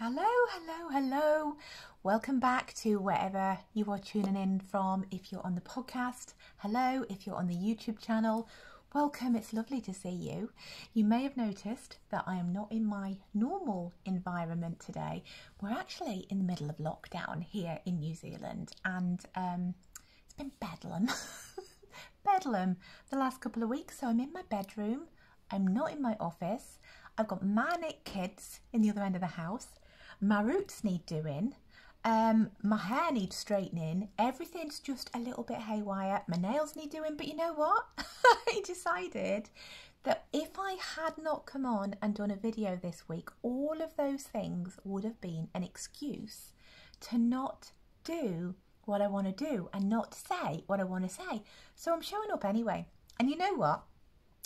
Hello, hello, hello. Welcome back to wherever you are tuning in from. If you're on the podcast, hello. If you're on the YouTube channel, welcome. It's lovely to see you. You may have noticed that I am not in my normal environment today. We're actually in the middle of lockdown here in New Zealand, and it's been bedlam. Bedlam the last couple of weeks. So I'm in my bedroom. I'm not in my office. I've got manic kids in the other end of the house. My roots need doing, my hair needs straightening, everything's just a little bit haywire, my nails need doing, but you know what? I decided that if I had not come on and done a video this week, all of those things would have been an excuse to not do what I want to do and not say what I want to say. So I'm showing up anyway. And you know what?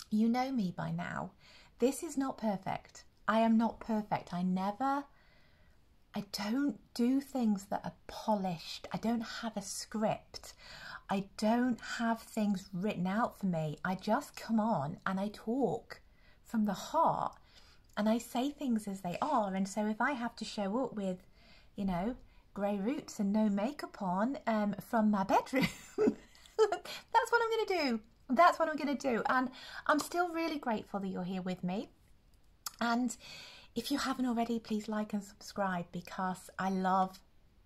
You know me by now. This is not perfect. I am not perfect. I don't do things that are polished. I don't have a script. I don't have things written out for me. I just come on and I talk from the heart and I say things as they are. And so if I have to show up with, you know, grey roots and no makeup on from my bedroom, that's what I'm going to do. That's what I'm going to do. And I'm still really grateful that you're here with me. And if you haven't already, please like and subscribe, because I love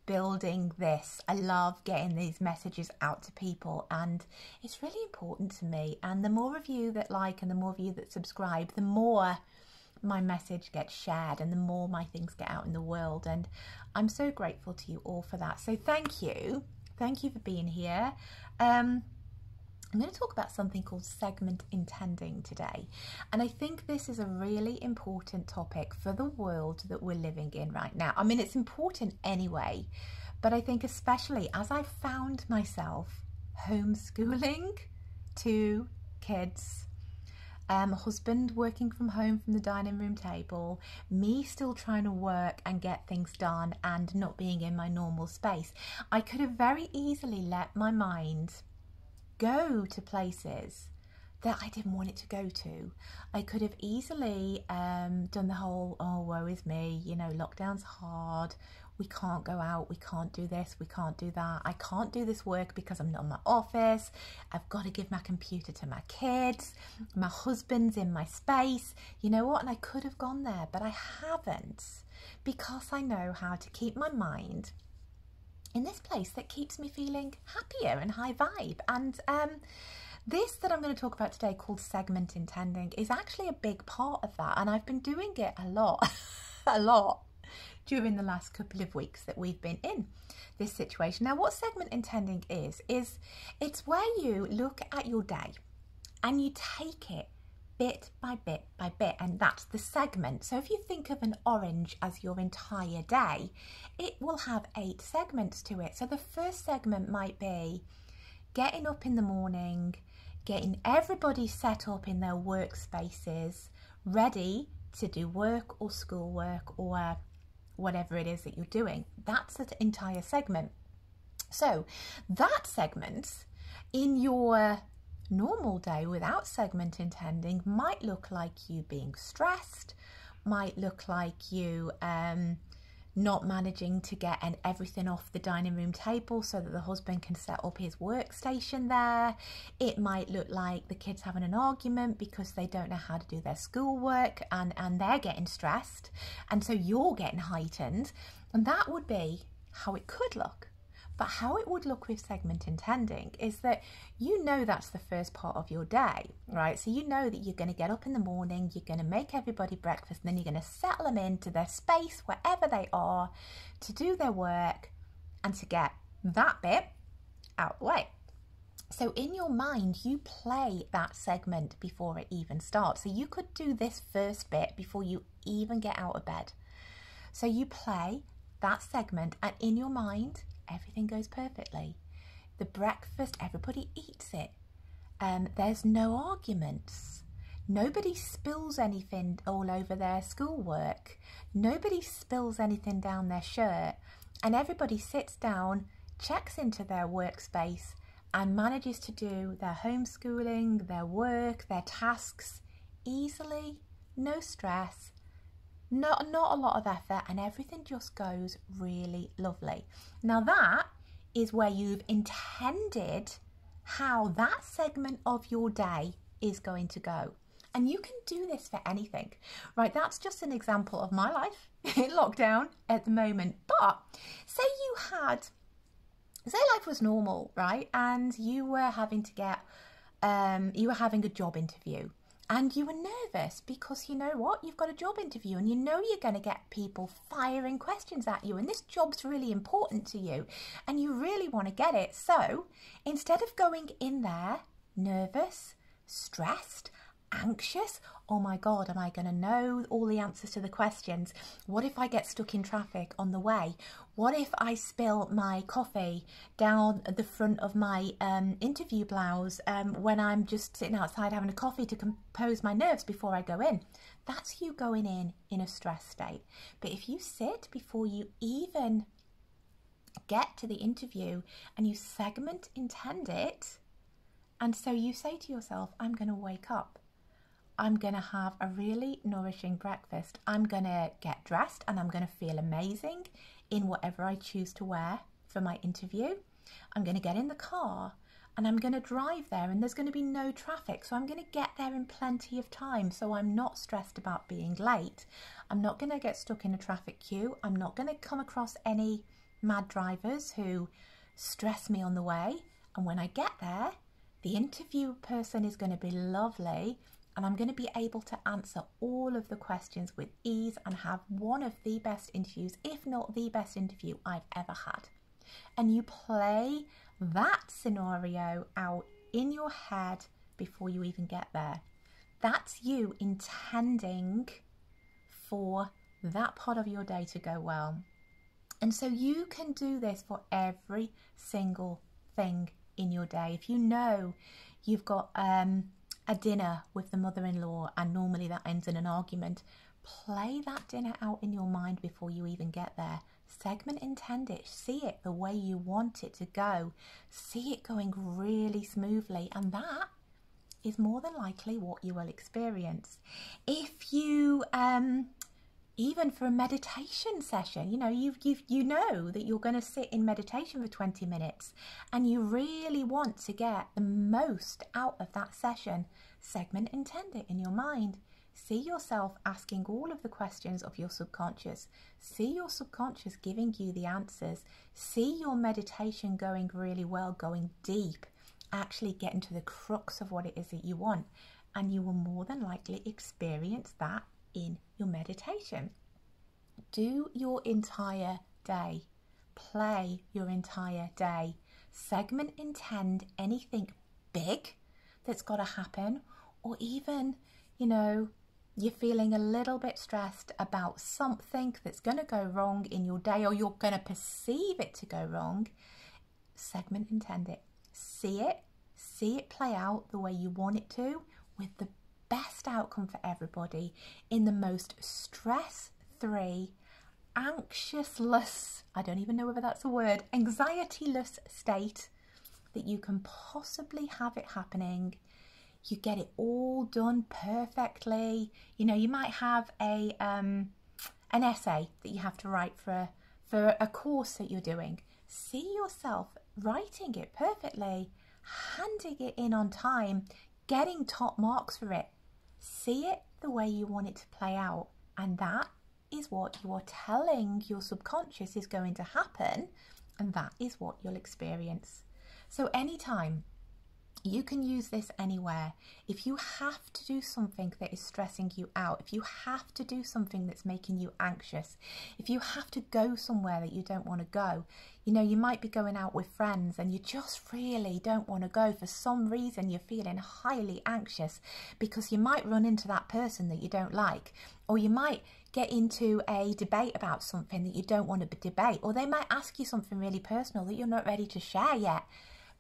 building this. I love getting these messages out to people, and it's really important to me. And the more of you that like and the more of you that subscribe, the more my message gets shared and the more my things get out in the world. And I'm so grateful to you all for that. So thank you. Thank you for being here. I'm going to talk about something called segment intending today. And I think this is a really important topic for the world that we're living in right now. I mean, it's important anyway, but I think especially as I found myself homeschooling two kids, husband working from home from the dining room table, me still trying to work and get things done and not being in my normal space. I could have very easily let my mind go to places that I didn't want it to go to. I could have easily done the whole, oh, woe is me, you know, lockdown's hard, we can't go out, we can't do this, we can't do that, I can't do this work because I'm not in my office, I've got to give my computer to my kids, my husband's in my space, you know what? And I could have gone there, but I haven't, because I know how to keep my mind in this place that keeps me feeling happier and high vibe. And this that I'm going to talk about today, called segment intending, is actually a big part of that. And I've been doing it a lot, a lot during the last couple of weeks that we've been in this situation. Now, what segment intending is it's where you look at your day and you take it bit by bit by bit, and that's the segment. So if you think of an orange as your entire day, it will have 8 segments to it. So the first segment might be getting up in the morning, getting everybody set up in their workspaces, ready to do work or schoolwork or whatever it is that you're doing. That's the entire segment. So that segment in your normal day without segment intending might look like you being stressed, might look like you not managing to get everything off the dining room table so that the husband can set up his workstation there. It might look like the kids having an argument because they don't know how to do their schoolwork and they're getting stressed, and so you're getting heightened. And that would be how it could look. But how it would look with segment intending is that you know that's the first part of your day, right? So you know that you're going to get up in the morning, you're going to make everybody breakfast, and then you're going to settle them into their space, wherever they are, to do their work and to get that bit out of the way. So in your mind, you play that segment before it even starts. So you could do this first bit before you even get out of bed. So you play that segment, and in your mind, everything goes perfectly. The breakfast, everybody eats it. There's no arguments. Nobody spills anything all over their schoolwork. Nobody spills anything down their shirt. And everybody sits down, checks into their workspace, and manages to do their homeschooling, their work, their tasks easily, no stress, Not a lot of effort, and everything just goes really lovely. Now that is where you've intended how that segment of your day is going to go. And you can do this for anything, right? That's just an example of my life in lockdown at the moment. But say life was normal, right? And you were having to get, you were having a job interview. And you were nervous because you know what? You've got a job interview and you know you're going to get people firing questions at you. And this job's really important to you and you really want to get it. So instead of going in there nervous, stressed, anxious, oh my God, am I going to know all the answers to the questions? What if I get stuck in traffic on the way? What if I spill my coffee down the front of my interview blouse when I'm just sitting outside having a coffee to compose my nerves before I go in? That's you going in a stress state. But if you sit before you even get to the interview and you segment intend it, and so you say to yourself, I'm going to wake up. I'm going to have a really nourishing breakfast. I'm going to get dressed and I'm going to feel amazing in whatever I choose to wear for my interview. I'm going to get in the car and I'm going to drive there and there's going to be no traffic. So I'm going to get there in plenty of time. So I'm not stressed about being late. I'm not going to get stuck in a traffic queue. I'm not going to come across any mad drivers who stress me on the way. And when I get there, the interview person is going to be lovely. And I'm going to be able to answer all of the questions with ease and have one of the best interviews, if not the best interview I've ever had. And you play that scenario out in your head before you even get there. That's you intending for that part of your day to go well. And so you can do this for every single thing in your day. If you know you've got a dinner with the mother-in-law and normally that ends in an argument, play that dinner out in your mind before you even get there. Segment intend it, see it the way you want it to go, see it going really smoothly, and that is more than likely what you will experience. If you even for a meditation session, you know that you're going to sit in meditation for 20 minutes and you really want to get the most out of that session, segment intend it in your mind. See yourself asking all of the questions of your subconscious. See your subconscious giving you the answers. See your meditation going really well, going deep, actually getting to the crux of what it is that you want. And you will more than likely experience that in your meditation. Do your entire day. Play your entire day. Segment intend anything big that's got to happen, or even, you're feeling a little bit stressed about something that's going to go wrong in your day, or you're going to perceive it to go wrong. Segment intend it. See it play out the way you want it to, with the best outcome for everybody in the most stress-free, anxious-less, I don't even know whether that's a word, anxiety-less state that you can possibly have it happening. You get it all done perfectly. You might have an essay that you have to write for a course that you're doing. See yourself writing it perfectly, handing it in on time, getting top marks for it. See it the way you want it to play out, and that is what you are telling your subconscious is going to happen, and that is what you'll experience. So anytime, you can use this anywhere. If you have to do something that is stressing you out, if you have to do something that's making you anxious, if you have to go somewhere that you don't want to go, you might be going out with friends and you just really don't want to go. For some reason, you're feeling highly anxious because you might run into that person that you don't like, or you might get into a debate about something that you don't want to debate, or they might ask you something really personal that you're not ready to share yet.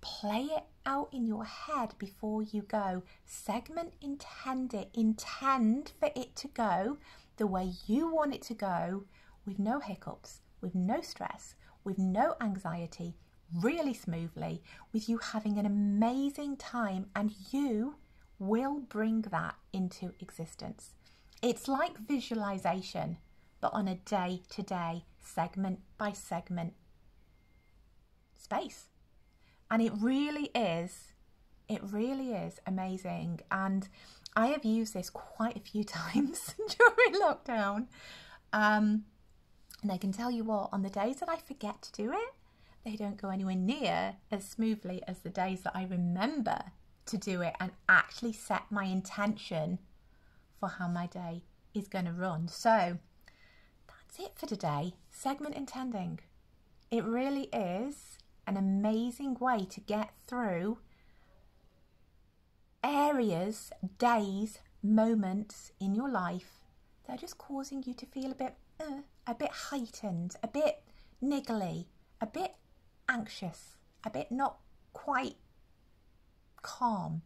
Play it out in your head before you go. Segment intend it. Intend for it to go the way you want it to go, with no hiccups, with no stress, with no anxiety, really smoothly, with you having an amazing time, and you will bring that into existence. It's like visualization. but on a day-to-day, segment by segment space. And it really is amazing. And I have used this quite a few times during lockdown. And I can tell you what, on the days that I forget to do it, they don't go anywhere near as smoothly as the days that I remember to do it and actually set my intention for how my day is going to run. So that's it for today. Segment intending. It really is an amazing way to get through areas, days, moments in your life that are just causing you to feel a bit heightened, a bit niggly, a bit anxious, a bit not quite calm.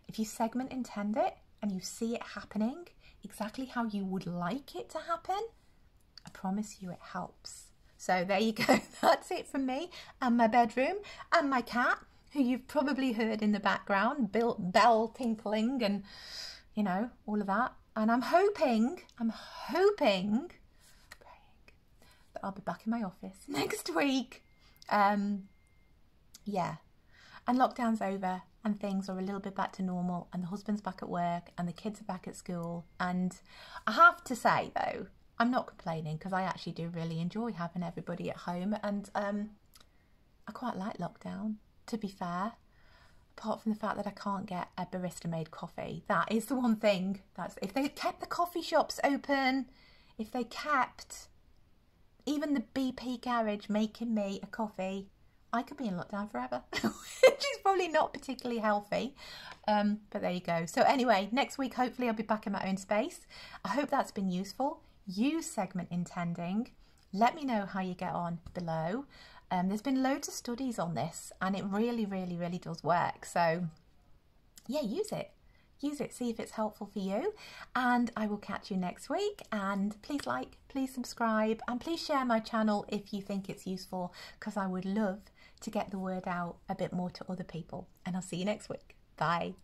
If you segment intend it and you see it happening exactly how you would like it to happen, I promise you it helps. So there you go. That's it from me and my bedroom and my cat, who you've probably heard in the background, bell tinkling and, you know, all of that. And I'm hoping, praying that I'll be back in my office next week. Yeah. And lockdown's over and things are a little bit back to normal and the husband's back at work and the kids are back at school. And I have to say, though, I'm not complaining because I actually do really enjoy having everybody at home. And I quite like lockdown, to be fair, apart from the fact that I can't get a barista made coffee. That is the one thing. That's if they kept the coffee shops open, if they kept even the BP garage making me a coffee, I could be in lockdown forever, which is probably not particularly healthy. But there you go. So anyway, next week, hopefully I'll be back in my own space. I hope that's been useful. Use segment intending. Let me know how you get on below. There's been loads of studies on this and it really, really, really does work. So yeah, use it. Use it, see if it's helpful for you. And I will catch you next week. And please like, please subscribe, and please share my channel if you think it's useful, because I would love to get the word out a bit more to other people. And I'll see you next week. Bye.